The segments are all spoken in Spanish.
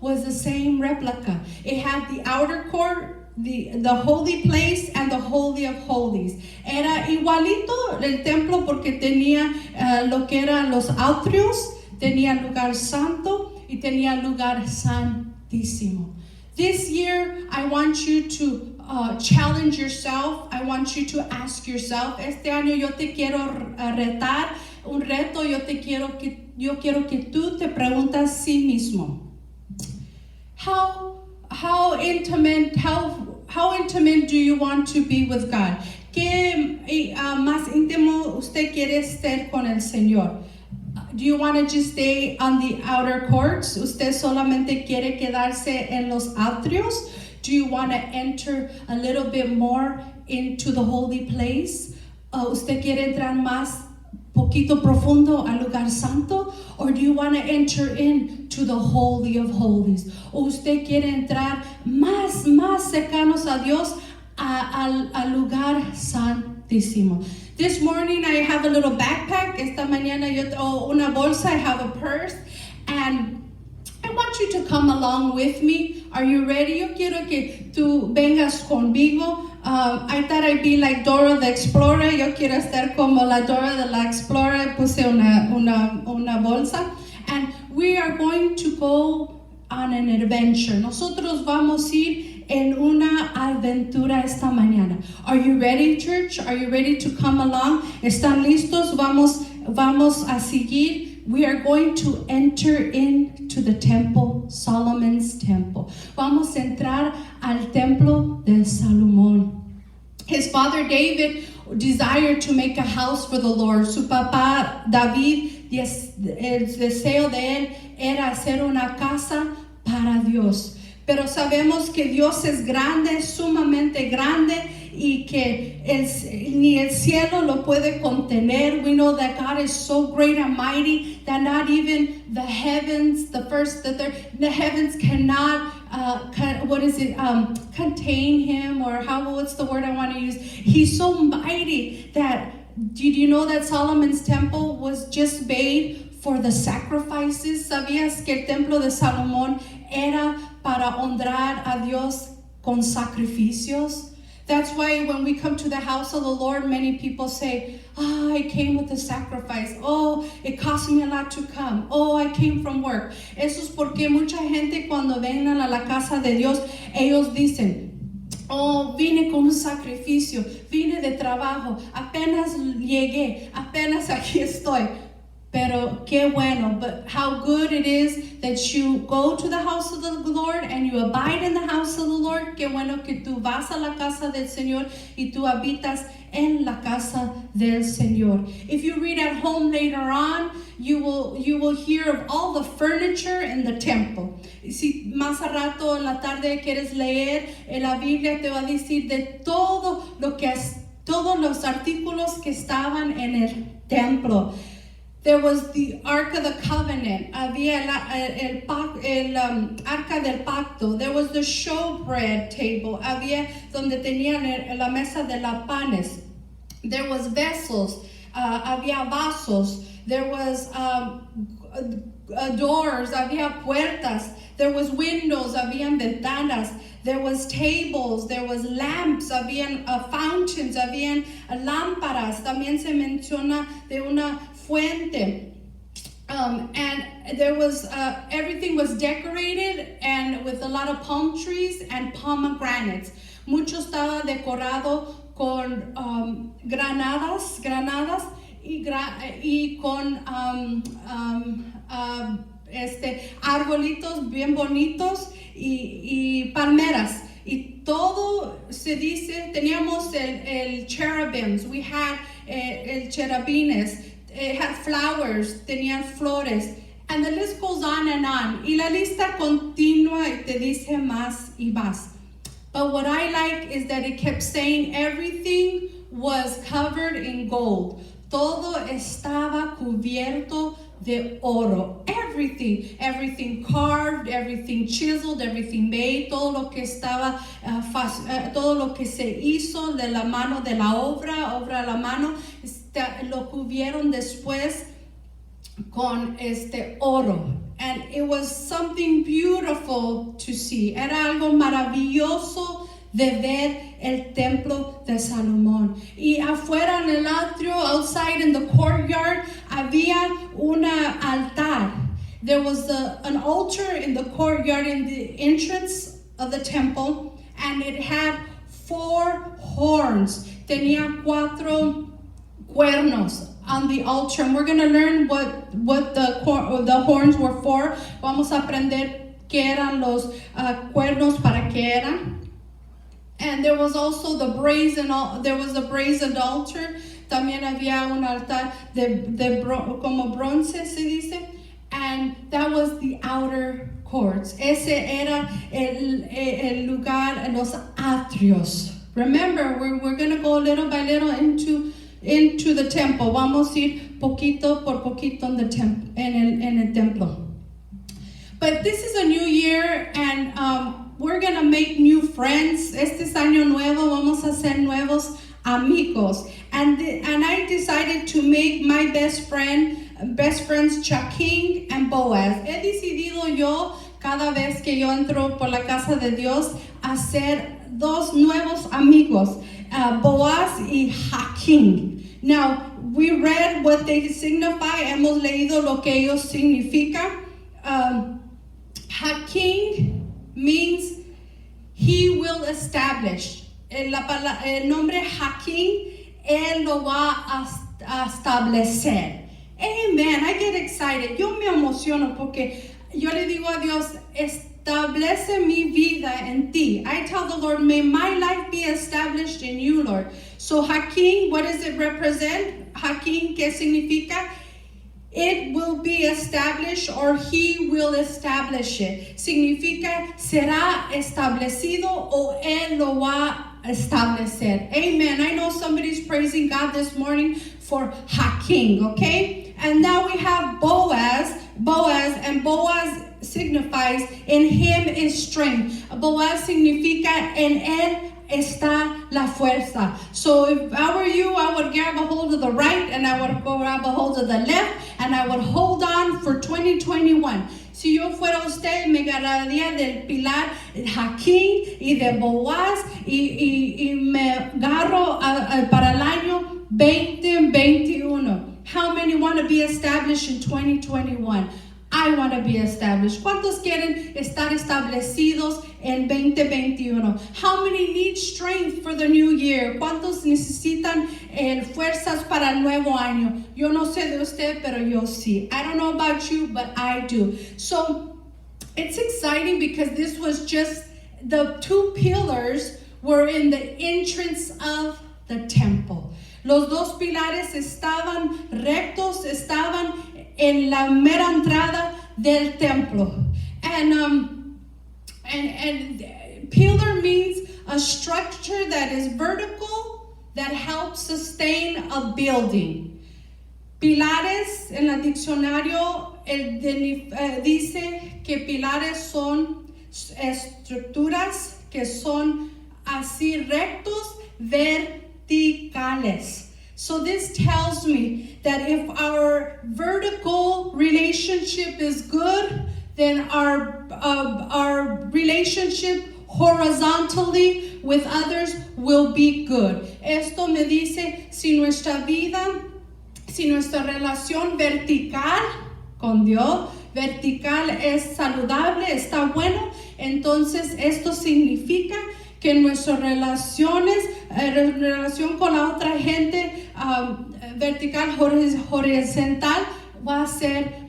was the same replica. It had the outer court, the holy place, and the holy of holies. Era igualito el templo porque tenía lo que eran los atrios, tenía lugar santo y tenía lugar santísimo. This year, I want you to challenge yourself. I want you to ask yourself. Este año yo te quiero retar, un reto. Yo quiero que tú te preguntas a sí mismo. How intimate do you want to be with God? ¿Qué más íntimo usted quiere estar con el Señor? Do you want to just stay on the outer courts? ¿Usted solamente quiere quedarse en los atrios? Do you want to enter a little bit more into the holy place? ¿Usted quiere entrar más poquito profundo al lugar santo? Or do you want to enter into the holy of holies? ¿O usted quiere entrar más cercanos a Dios al lugar santísimo? This morning I have a little backpack. Esta mañana yo tengo una bolsa. I have a purse. And I want you to come along with me. Are you ready? Yo quiero que tú vengas conmigo. I thought I'd be like Dora the Explorer. Yo quiero estar como la Dora de la Explorer. Puse una bolsa. And we are going to go on an adventure. Nosotros vamos a ir en una aventura esta mañana. Are you ready, church? Are you ready to come along? ¿Están listos? Vamos a seguir. We are going to enter into the temple, Solomon's temple. Vamos a entrar al templo de Salomón. His father David desired to make a house for the Lord. Su papá David, el deseo de él era hacer una casa para Dios. Pero sabemos que Dios es grande, sumamente grande, y que ni el cielo lo puede contener. We know that God is so great and mighty that not even the heavens, the heavens cannot, contain him, or what's the word I want to use? He's so mighty that, did you know that Solomon's temple was just made for the sacrifices? ¿Sabías que el templo de Salomón era para honrar a Dios con sacrificios? That's why when we come to the house of the Lord, many people say, I came with a sacrifice. Oh, it cost me a lot to come. Oh, I came from work. Eso es porque mucha gente cuando vengan a la casa de Dios, ellos dicen, oh, vine con un sacrificio, vine de trabajo, apenas llegué, apenas aquí estoy. Pero qué bueno, but how good it is that you go to the house of the Lord and you abide in the house of the Lord. Qué bueno que tú vas a la casa del Señor y tú habitas en la casa del Señor. If you read at home later on, you will hear of all the furniture in the temple. Si más a rato en la tarde quieres leer en la Biblia, te va a decir de todos los artículos que estaban en el templo. There was the Ark of the Covenant. Había el Arca del Pacto. There was the showbread table. Había donde tenían la mesa de los panes. There was vessels. Había vasos. There was doors. Había puertas. There was windows. Habían ventanas. There was tables. There was lamps. Habían fountains. Habían lámparas. También se menciona de una fuente. And there was everything was decorated and with a lot of palm trees and pomegranates. Mucho estaba decorado con granadas y con arbolitos bien bonitos y palmeras. Y todo se dice, teníamos el cherubims, we had el cherubines. It had flowers, tenían flores, and the list goes on and on. Y la lista continua y te dice más y más. But what I like is that it kept saying everything was covered in gold. Todo estaba cubierto de oro. Everything carved, everything chiseled, everything made, todo lo que estaba, todo lo que se hizo de la mano de la obra de la mano, lo cubrieron después con oro. And it was something beautiful to see. Era algo maravilloso de ver el templo de Salomón. Y afuera en el atrio, outside in the courtyard, había una altar. There was an altar in the courtyard in the entrance of the temple, and it had 4 horns. Tenía 4 cuernos on the altar, and we're going to learn what the horns were for. Vamos a aprender qué eran los cuernos, para qué eran. And there was also the brazen altar. También había un altar como bronce, se dice. And that was the outer courts. Ese era el lugar, los atrios. Remember, we're going to go little by little into the temple. Vamos a ir poquito por poquito en el templo. But this is a new year, and we're going to make new friends. Este es año nuevo, vamos a hacer nuevos amigos. And I decided to make my best friends Jachin and Boaz. He decidido yo, cada vez que yo entro por la casa de Dios, hacer 2 nuevos amigos, Boaz y Jachin. Now, we read what they signify. Hemos leído lo que ellos significan. Jachin means he will establish. El nombre Jachin, él lo va a establecer. Amen. I get excited. Yo me emociono porque yo le digo a Dios, establece mi vida en ti. I tell the Lord, may my life be established in you, Lord. So Jachin, what does it represent? Jachin, ¿qué significa? It will be established, or he will establish it. Significa será establecido o él lo va a establecer. Amen. I know somebody's praising God this morning for Jachin, okay? And now we have Boaz, and Boaz signifies in him is strength. Boaz significa en él está la fuerza. So if I were you, I would grab a hold of the right, and I would grab a hold of the left, and I would hold on for 2021. Si yo fuera usted, me agarraría del pilar Jachin y de Boaz y me agarro para el año 2021. How many want to be established in 2021? I want to be established. ¿Cuántos quieren estar establecidos en 2021? How many need strength for the new year? ¿Cuántos necesitan fuerzas para el nuevo año? Yo no sé de usted, pero yo sí. I don't know about you, but I do. So it's exciting because this was just the 2 pillars were in the entrance of the temple. Los 2 pilares estaban rectos, estaban en la mera entrada del templo. And pillar means a structure that is vertical that helps sustain a building. Pilares, en el diccionario dice que pilares son estructuras que son así rectos, verticales. So this tells me that if our vertical relationship is good, then our relationship horizontally with others will be good. Esto me dice, si nuestra relación vertical con Dios, vertical es saludable, está bueno, entonces esto significa que nuestras relación con la otra gente vertical, horizontal, va a ser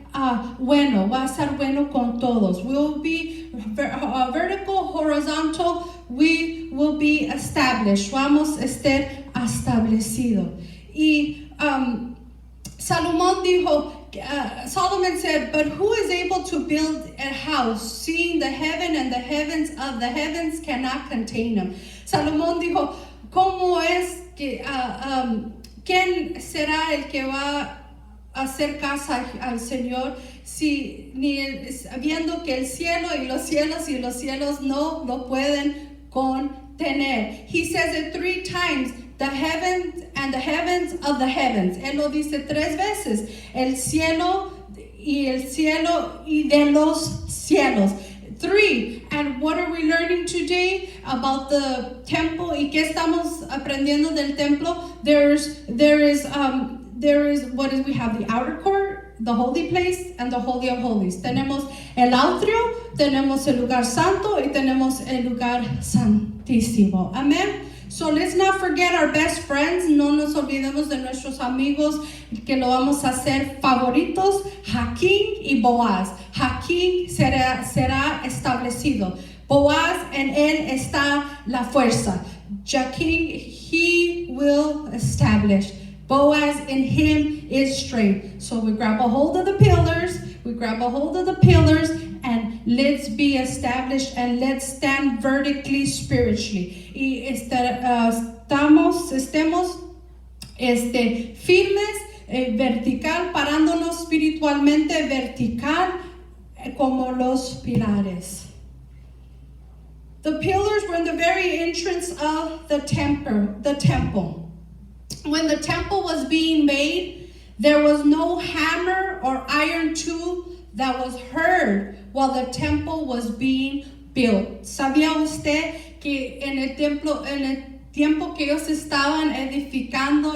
bueno, va a ser bueno con todos. We'll be vertical, horizontal, we will be established. Vamos a estar establecido. Y Solomon said, but who is able to build a house, seeing the heaven and the heavens of the heavens cannot contain them? Salomón dijo, ¿cómo es que, quién será el que va a hacer casa al Señor si viendo que el cielo y los cielos no lo pueden contener? He says it 3 times. The heavens and the heavens of the heavens. Él lo dice 3 veces. El cielo y el cielo y de los cielos. 3. And what are we learning today about the temple? ¿Y qué estamos aprendiendo del templo? There is what is we have the outer court, the holy place, and the holy of holies. Tenemos el atrio, tenemos el lugar santo y tenemos el lugar santísimo. Amen. So let's not forget our best friends. No nos olvidemos de nuestros amigos que lo vamos a hacer favoritos, Jachin y Boaz. Jachin será establecido. Boaz, en él está la fuerza. Jachin, he will establish. Boaz, in him is strength. So we grab a hold of the pillars. And let's be established and let's stand vertically spiritually. Y estemos firmes, vertical, parándonos espiritualmente vertical como los pilares. The pillars were in the very entrance of the temple. When the temple was being made, there was no hammer or iron tool that was heard while the temple was being built. ¿Sabía usted que en el tiempo que ellos estaban edificando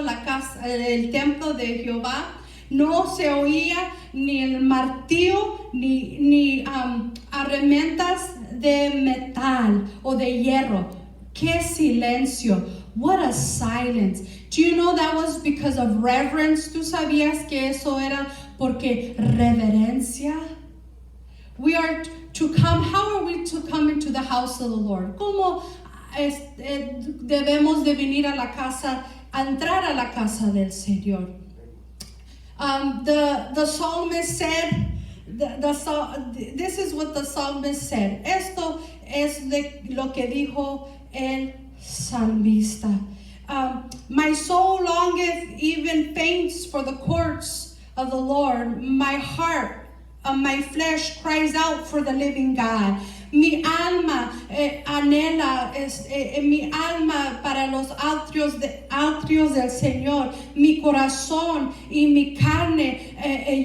el templo de Jehová, no se oía ni el martillo ni herramientas de metal o de hierro? ¡Qué silencio! What a silence. Do you know that was because of reverence? ¿Tú sabías que eso era porque reverencia? We are to come. How are we to come into the house of the Lord? ¿Cómo debemos de venir a entrar a la casa del Señor? The psalmist said, this is what the psalmist said. Esto es lo que dijo el salmista. My soul longeth, even faints for the courts of the Lord. My heart, my flesh cries out for the living God. Mi alma anhela, mi alma para los atrios del Señor. Mi corazón y mi carne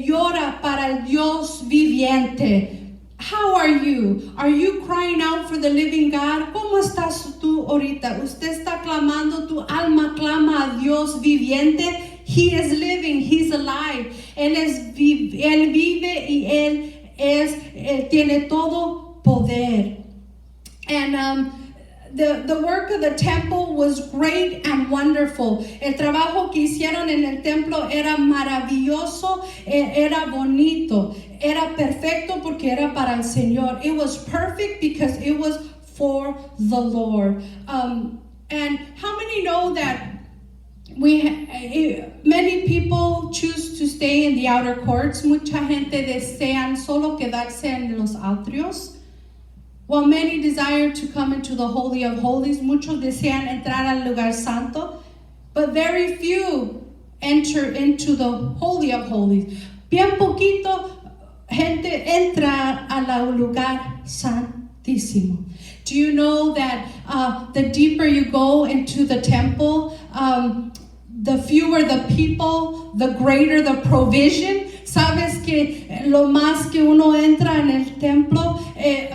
llora para el Dios viviente. How are you? Are you crying out for the living God? ¿Cómo estás tú ahorita? ¿Usted está clamando? ¿Tu alma clama a Dios viviente? He is living, He's alive. Él vive y Él tiene todo poder. And the work of the temple was great and wonderful. El trabajo que hicieron en el templo era maravilloso, era bonito, era perfecto porque era para el Señor. It was perfect because it was for the Lord. And how many know that many people choose to stay in the outer courts? Mucha gente desean solo quedarse en los atrios. While many desire to come into the Holy of Holies, muchos desean entrar al lugar santo, but very few enter into the Holy of Holies. Bien poquito gente entra al lugar santísimo. Do you know that the deeper you go into the temple, the fewer the people, the greater the provision? Sabes que lo más que uno entra en el templo,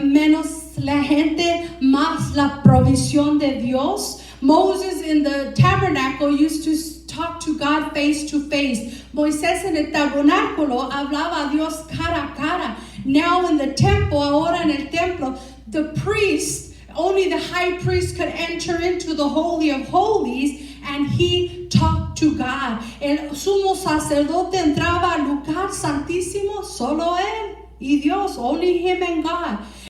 menos la gente, más la provisión de Dios. Moses in the tabernacle used to talk to God face to face. Moisés en el tabernáculo hablaba a Dios cara a cara. Now in the temple, ahora en el templo, the priest, only the high priest could enter into the Holy of Holies, and he talked to God. El sumo sacerdote entraba al lugar santísimo, solo él y Dios, only him and God.